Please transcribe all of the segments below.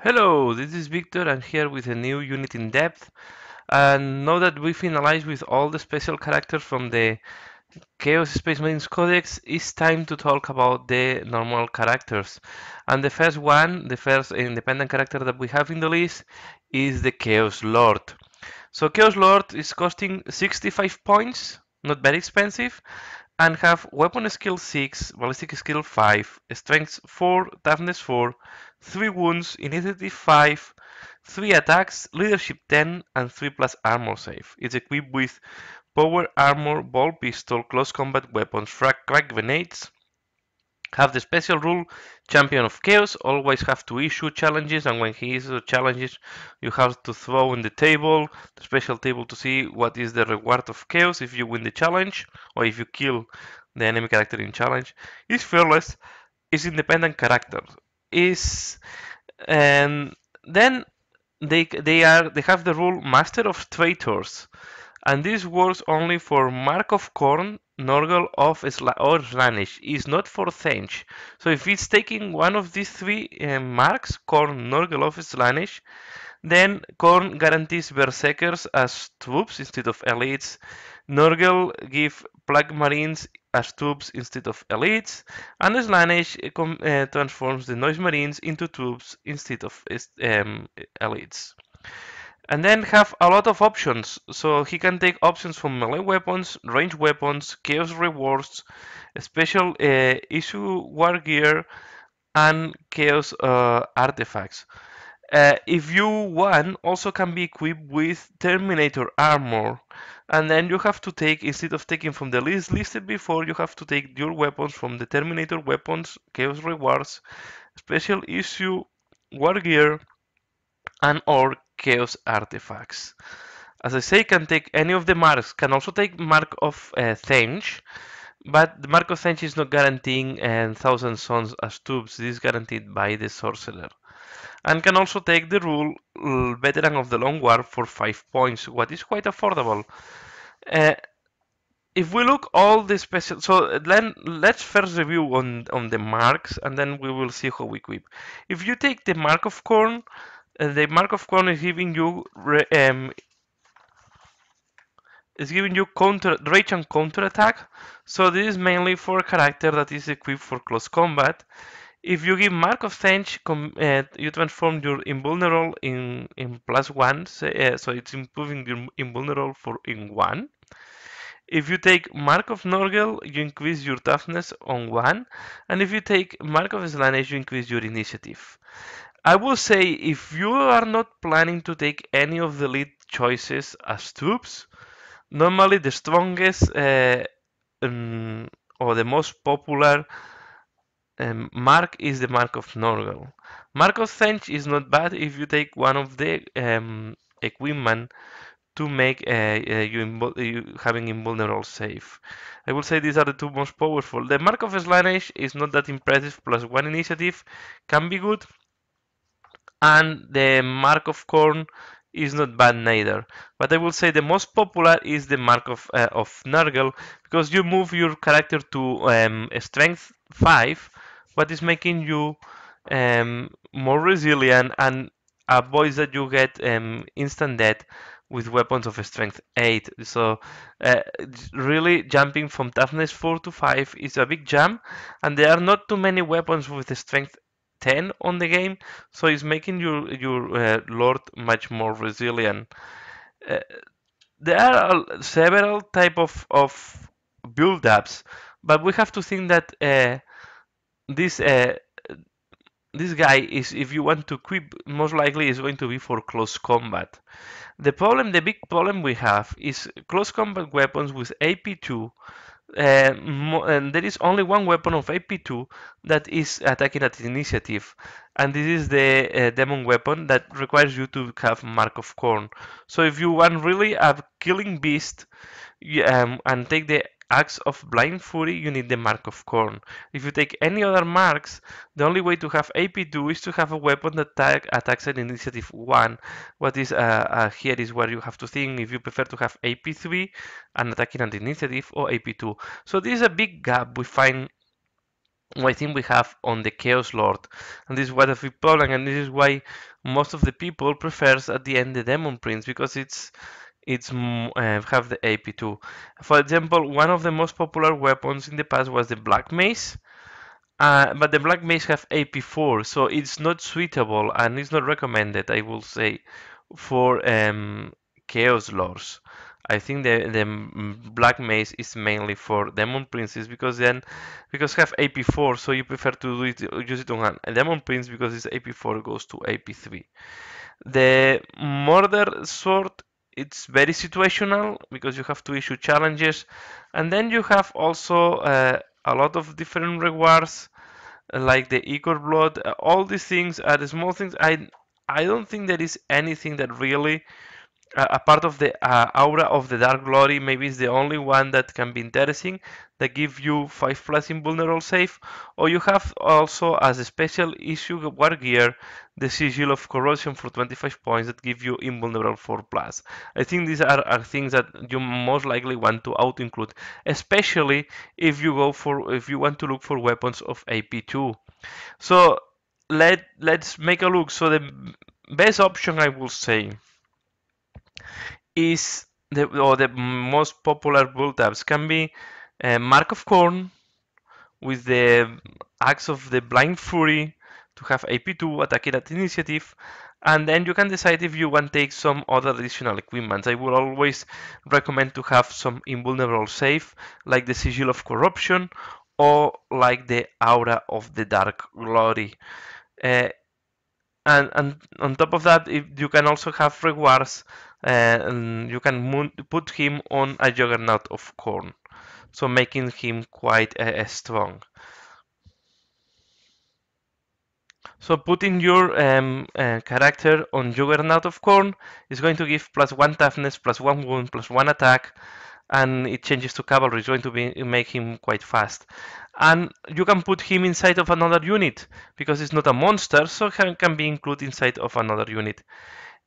Hello, this is Victor and here with a new unit in depth. And now that we finalized with all the special characters from the Chaos Space Marines Codex, it's time to talk about the normal characters. And the first one, the first independent character that we have in the list is the Chaos Lord. So Chaos Lord is costing 65 points, not very expensive, and have weapon skill 6, ballistic skill 5, strength 4, toughness 4, 3 wounds, initiative 5, 3 attacks, leadership 10, and 3 plus armor save. It's equipped with power armor, ball pistol, close combat weapons, frag crack grenades, have the special rule, Champion of Chaos, always have to issue challenges, and when he issues challenges, you have to throw in the table, the special table to see what is the reward of Chaos if you win the challenge, or if you kill the enemy character in challenge. Is fearless, is independent character, is and then they have the rule Master of Traitors, and this works only for Mark of Korn, Norgal of or Slaanesh. It's not for Thench. So if it's taking one of these three marks, Korn, Norgal of Slaanesh, then Korn guarantees Berserkers as troops instead of elites. Norgal give Plague Marines as troops instead of elites, and Slaanesh transforms the Noise Marines into troops instead of elites. And then have a lot of options. So he can take options from melee weapons, ranged weapons, chaos rewards, special issue war gear, and chaos artifacts. If you want, also can be equipped with Terminator armor, and then you have to take, instead of taking from the list listed before, you have to take your weapons from the Terminator weapons, chaos rewards, special issue war gear, and or chaos artifacts. As I say, can take any of the marks, can also take mark of Thench, but the mark of Thench is not guaranteeing 1000 sons as tubes, this is guaranteed by the sorcerer. And can also take the rule Veteran of the Long War for 5 points, what is quite affordable. Uh, if we look all the special, so then let's first review on the marks, and then we will see how we equip. If you take the Mark of Corn is giving you counter rage and counter attack. So this is mainly for a character that is equipped for close combat. If you give Mark of Thench, you transform your invulnerable in +1, so it's improving your invulnerable for in 1. If you take Mark of Norgel, you increase your toughness on 1, and if you take Mark of Slaanesh, you increase your initiative. I will say if you are not planning to take any of the lead choices as troops, normally the strongest um, or the most popular mark is the Mark of Norgal. Mark of Thench is not bad if you take one of the equipment to make you having invulnerable save. I will say these are the two most powerful. The Mark of Slaanesh is not that impressive, +1 initiative can be good, and the Mark of Corn is not bad neither. But I will say the most popular is the Mark of Nurgle, because you move your character to Strength 5, what is making you more resilient and avoids that you get instant death with weapons of Strength 8. So uh, really jumping from Toughness 4 to 5 is a big jump, and there are not too many weapons with Strength 10 on the game, so it's making your lord much more resilient. Uh, there are several type of build-ups, but we have to think that this this guy is, if you want to equip, most likely is going to be for close combat. The big problem we have is close combat weapons with AP2, and there is only one weapon of AP2 that is attacking at initiative, and this is the demon weapon that requires you to have Mark of Corn. So if you want really a killing beast and take the Axe of Blind Fury, you need the Mark of Corn. If you take any other marks, the only way to have AP2 is to have a weapon that attacks at initiative 1. What is here is where you have to think if you prefer to have AP3 and attacking at initiative or AP2. So this is a big gap we find I think we have on the Chaos Lord. And this is what a big problem, and this is why most of the people prefers at the end the Demon Prince because it's have the AP2. For example, one of the most popular weapons in the past was the Black Mace, but the Black Mace have AP4, so it's not suitable and it's not recommended, I will say, for Chaos Lords. I think the Black Mace is mainly for Demon Princes because have AP4, so you prefer to use it on a Demon Prince because its AP4 goes to AP3. The Murder Sword, it's very situational because you have to issue challenges, and then you have also a lot of different rewards like the Igor blood. All these things are the small things. I don't think there is anything that really a part of the aura of the Dark Glory maybe is the only one that can be interesting that give you 5 plus invulnerable save, or you have also as a special issue war gear the Sigil of Corrosion for 25 points that give you invulnerable 4 plus. I think these are things that you most likely want to auto include, especially if you want to look for weapons of AP2. So let's make a look. So the best option I will say is the most popular build ups can be Mark of Corn with the Axe of the Blind Fury to have AP2 attacking at initiative, and then you can decide if you want to take some other additional equipment. I would always recommend to have some invulnerable save like the Sigil of Corruption or like the Aura of the Dark Glory. Uh, and on top of that, if you can also have rewards, and you can put him on a Juggernaut of Corn, so making him quite strong. So putting your character on Juggernaut of Corn is going to give plus one toughness, plus one wound, plus one attack, and it changes to cavalry. It's going to make him quite fast. And you can put him inside of another unit because it's not a monster, so can be included inside of another unit.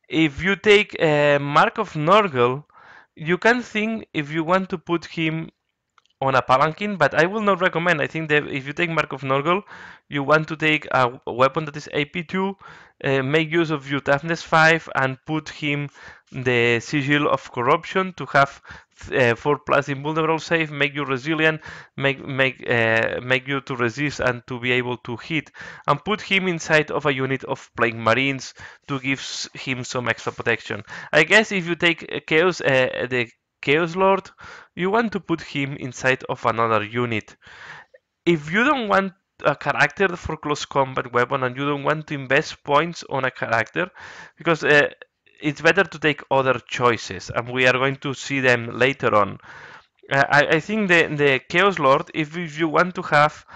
If you take Mark of Norgel, you can think if you want to put him on a palanquin, but I will not recommend. I think that if you take Mark of Norgel, you want to take a weapon that is AP2, make use of your toughness 5, and put him the Sigil of Corruption to have 4 plus invulnerable save, make you resilient, make you to resist and to be able to hit, and put him inside of a unit of Plague Marines to give him some extra protection. I guess if you take the Chaos Lord, you want to put him inside of another unit. If you don't want a character for close combat weapon and you don't want to invest points on a character, because it's better to take other choices, and we are going to see them later on. I think the Chaos Lord, if you want to have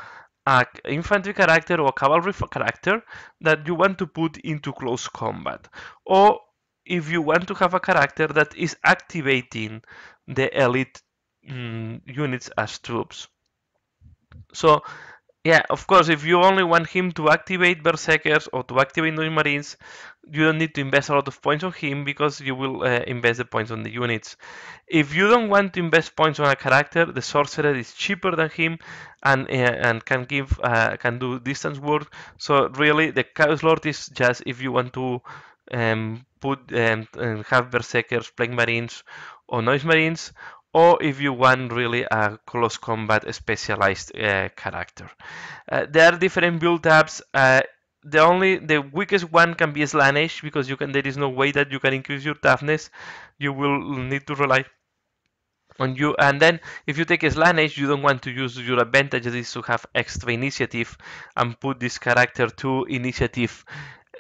a infantry character or a cavalry character that you want to put into close combat, or if you want to have a character that is activating the elite units as troops. So yeah, of course, if you only want him to activate Berserkers or to activate Noise Marines, you don't need to invest a lot of points on him because you will invest the points on the units. If you don't want to invest points on a character, the Sorcerer is cheaper than him and can do distance work. So really, the Chaos Lord is just if you want to put have Berserkers, Plague Marines, or Noise Marines, or if you want really a close combat specialized character. There are different build ups. The weakest one can be Slaanesh because there is no way that you can increase your toughness. You will need to rely on you. And then if you take a Slaanesh, you don't want to use your advantage is to have extra initiative and put this character to initiative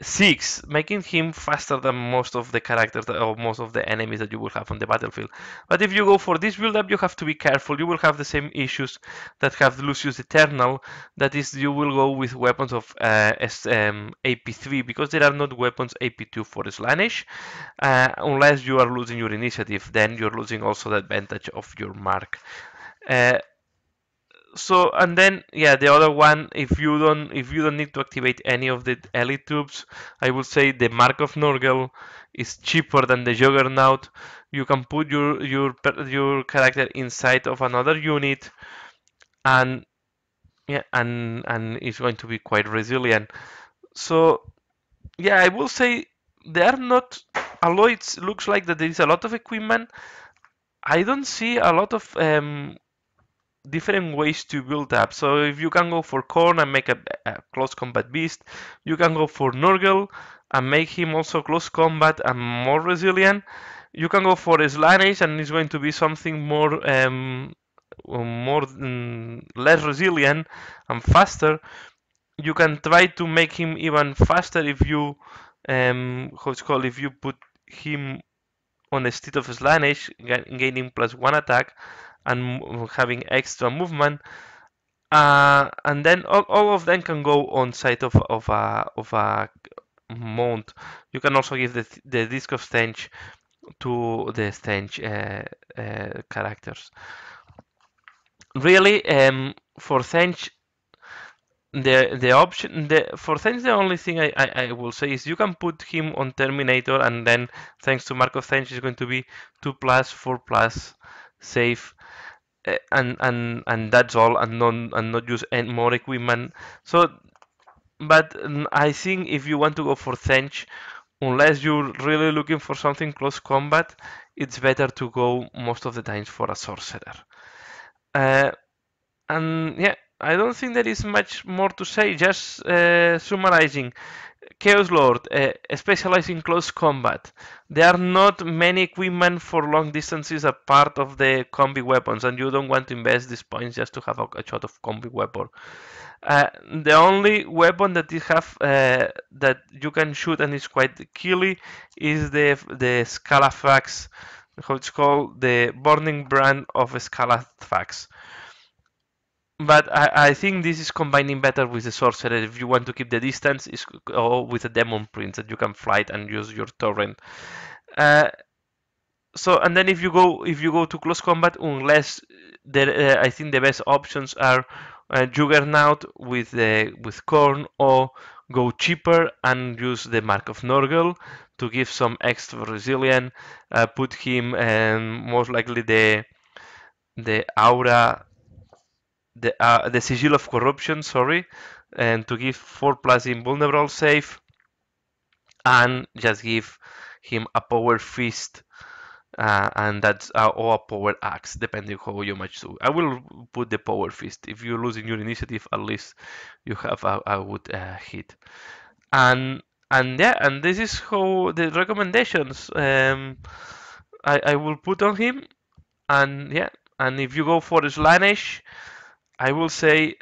6, making him faster than most of the characters or most of the enemies that you will have on the battlefield. But if you go for this build up, you have to be careful. You will have the same issues that have Lucius Eternal. That is, you will go with weapons of AP3 because there are not weapons AP2 for Slaanesh, unless you are losing your initiative. Then you're losing also the advantage of your mark. Uh, so and then yeah, the other one, if you don't need to activate any of the elite troops, I would say the Mark of Norgel is cheaper than the Juggernaut. You can put your character inside of another unit, and yeah, and it's going to be quite resilient. So yeah, I will say they are not. Although it looks like that there is a lot of equipment, I don't see a lot of different ways to build up. So if you can go for Korn and make a close combat beast, you can go for Nurgle and make him also close combat and more resilient. You can go for Slanesh and it's going to be something less resilient and faster. You can try to make him even faster if you how it's called, if you put him on a state of Slanesh, gaining +1 attack and having extra movement. And then all of them can go on side of a mount. You can also give the disc of stench to the stench characters. Really, for stench, the option for stench, the only thing I will say is you can put him on Terminator, and then thanks to Mark of Stench is going to be 2+, 4+, save. And that's all, and not use any more equipment. So, but I think if you want to go for Zench, unless you're really looking for something close combat, it's better to go most of the times for a sorcerer. Uh, and yeah, I don't think there is much more to say. Just summarizing. Chaos Lord, specializing in close combat. There are not many equipment for long distances a part of the combi weapons, and you don't want to invest these points just to have a shot of combi weapon. The only weapon that you have that you can shoot and is quite killy is the Scalafax, how it's called, the Burning Brand of Scalafax. But I think this is combining better with the sorcerer if you want to keep the distance, or with a demon prince that you can fly and use your torrent. Uh, so and then if you go to close combat, unless I think the best options are Juggernaut with Korn, or go cheaper and use the Mark of Norgel to give some extra resilience. Put him most likely the aura, the sigil of corruption, sorry, and to give 4+ invulnerable save, and just give him a power fist, and that's or a power axe, depending how you much do. I will put the power fist. If you're losing your initiative, at least you have a good hit. And and yeah, and this is how the recommendations I will put on him. And yeah, and if you go for Slanesh, I will say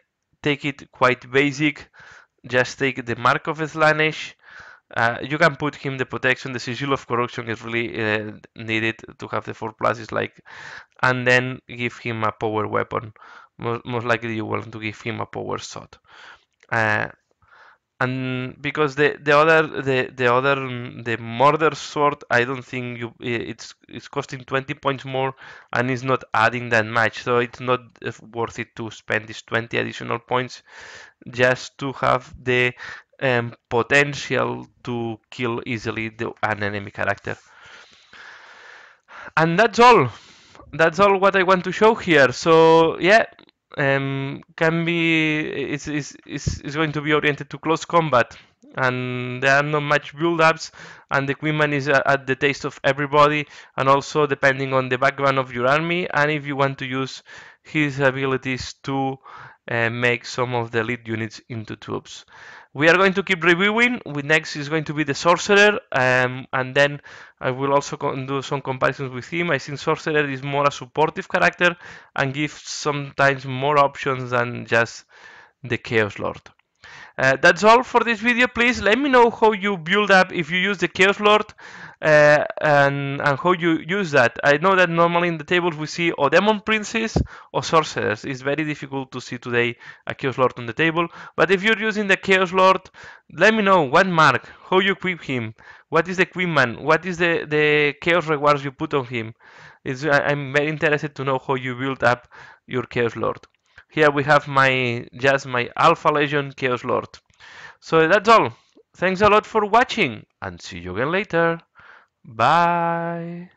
take it quite basic. Just take the Mark of Slanesh. You can put him the protection. The Sigil of Corruption is really needed to have the 4+. Is like, and then give him a power weapon. Most likely you want to give him a power sword. Uh, and because the murder sword, I don't think it's costing 20 points more, and it's not adding that much, so it's not worth it to spend these 20 additional points just to have the potential to kill easily an enemy character. And that's all what I want to show here. So yeah, can be it's going to be oriented to close combat, and there are not much build-ups, and the equipment is at the taste of everybody, and also depending on the background of your army, and if you want to use his abilities to make some of the lead units into troops. We are going to keep reviewing. Next is going to be the sorcerer, and then I will also do some comparisons with him. I think sorcerer is more a supportive character and gives sometimes more options than just the chaos lord. That's all for this video. Please let me know how you build up if you use the Chaos Lord, and how you use that. I know that normally in the tables we see or Demon Princes or Sorcerers. It's very difficult to see today a Chaos Lord on the table. But if you're using the Chaos Lord, let me know what mark, how you equip him, what is the equipment, what is the Chaos rewards you put on him. I'm very interested to know how you build up your Chaos Lord. Here we have my Alpha Legion Chaos Lord. So that's all. Thanks a lot for watching, and see you again later. Bye.